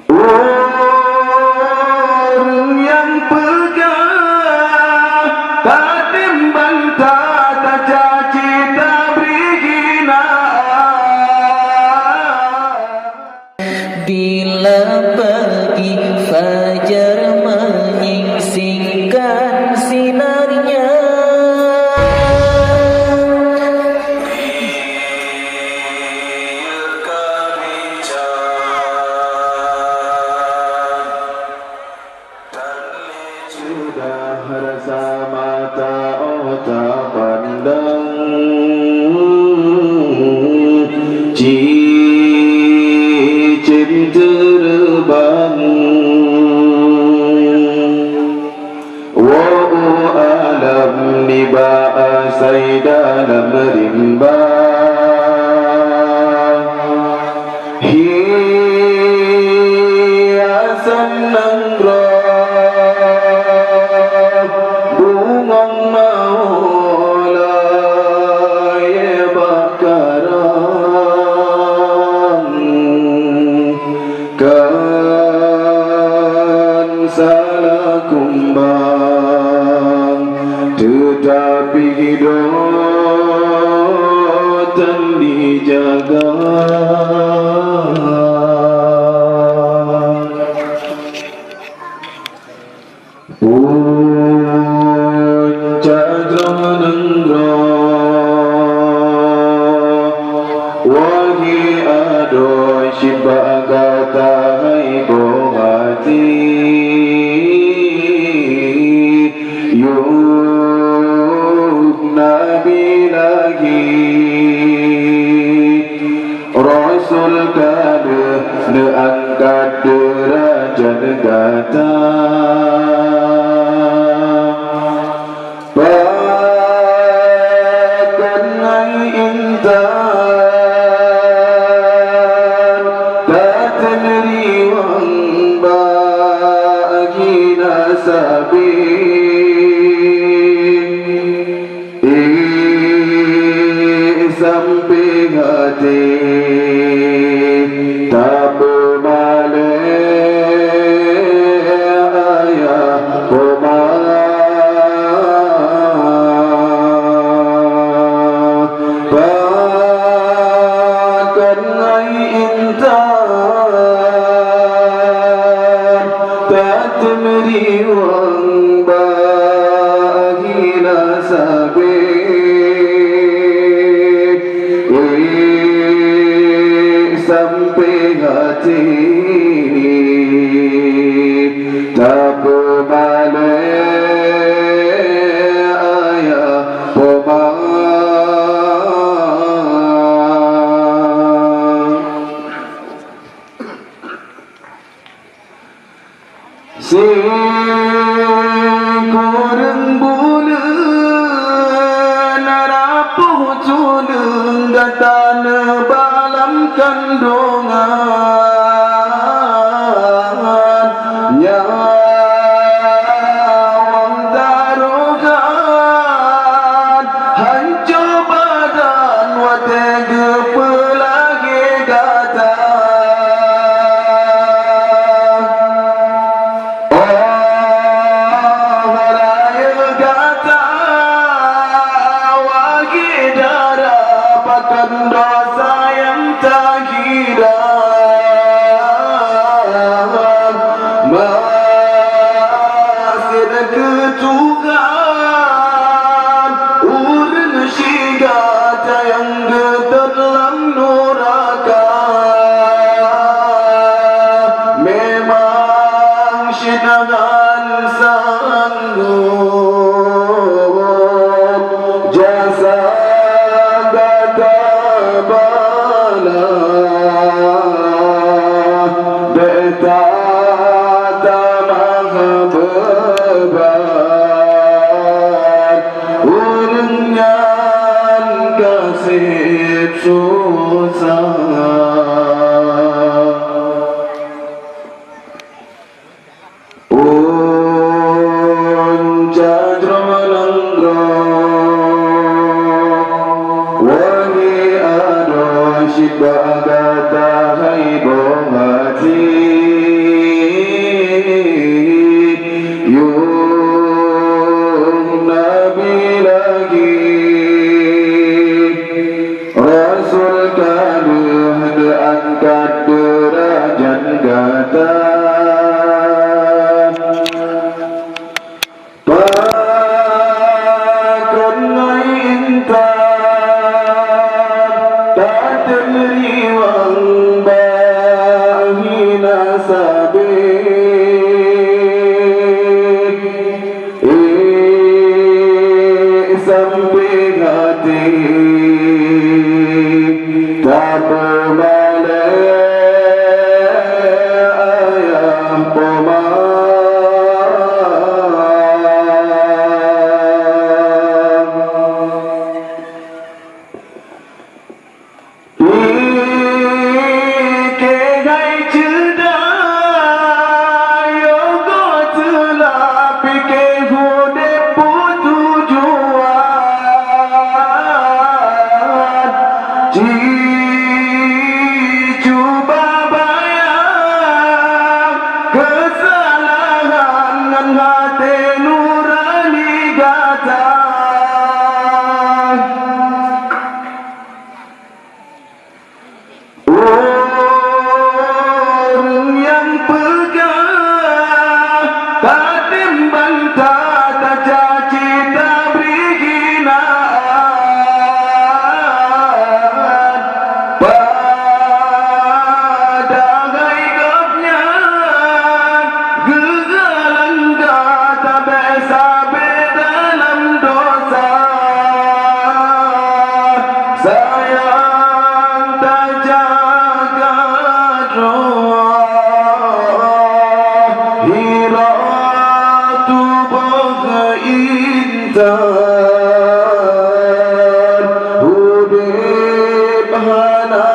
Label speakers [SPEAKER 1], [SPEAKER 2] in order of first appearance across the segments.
[SPEAKER 1] Orang yang pegang tak timbang tak caci tak beri hinaan.
[SPEAKER 2] Bila pagi fajar menyingsingkan sinarnya,
[SPEAKER 1] sudah rasa mata otak pandang cicim terbang wa alam ni ba'asai dalam rimba hiasan nangro bungong maulay bakarang kan salah kumbang tetapi hidup dan dijaga. Wahi ado shibaga hai bohati yuk nabi lagi rasul kade ne angkat derajat kata bahkan ai intan sabi sampai hati tak bermale ayah bahkan ai intan tak temeriwang bahagilah sabit sampai hati tak berbalai ayah si korang bulan narapuh culung gatan balam kandungan nyawang darugan hancur badan watega pelagi gatan. Dosa yang tak kira masih ketukan urun syigata yang dalam neraka memang syidangan sanggup jasa Shibagata hai bohati hiratu intan hudib hana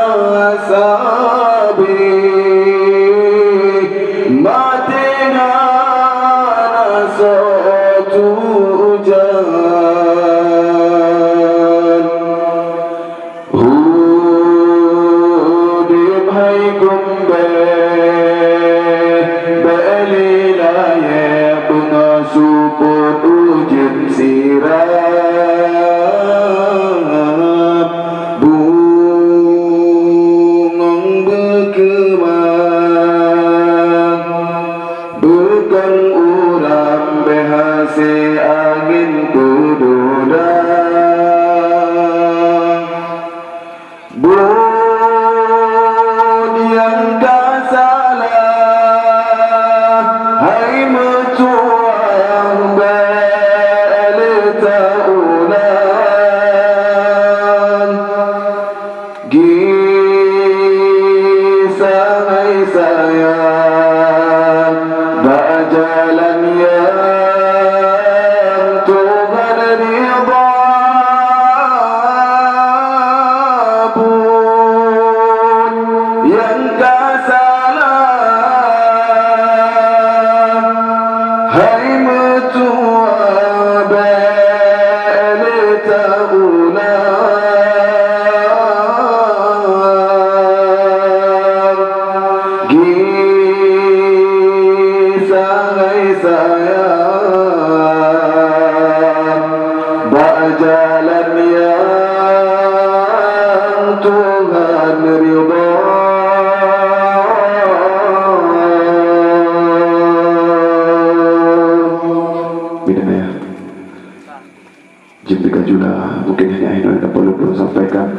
[SPEAKER 1] sabi matena nasatu jan hudib hai gumbe belilaya bunga suput ujin sirap bungong berkembang bukan uram behasi angin berdudang bun yang tak salah hai metuang belitaunan gisah hai sayang berjalan yang Tuhan ridha pun yang tak salah hai metua belitaunan gisah hai sayang berjalan yang Tuhan ridha bidaya jika juga mungkin hanya ini yang perlu sampaikan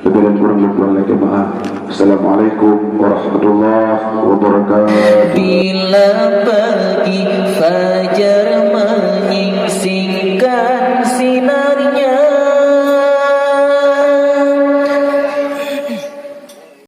[SPEAKER 1] lebih dan kurang lagi maaf. Assalamualaikum warahmatullahi wabarakatuh.
[SPEAKER 2] Bila pagi fajar menyingsing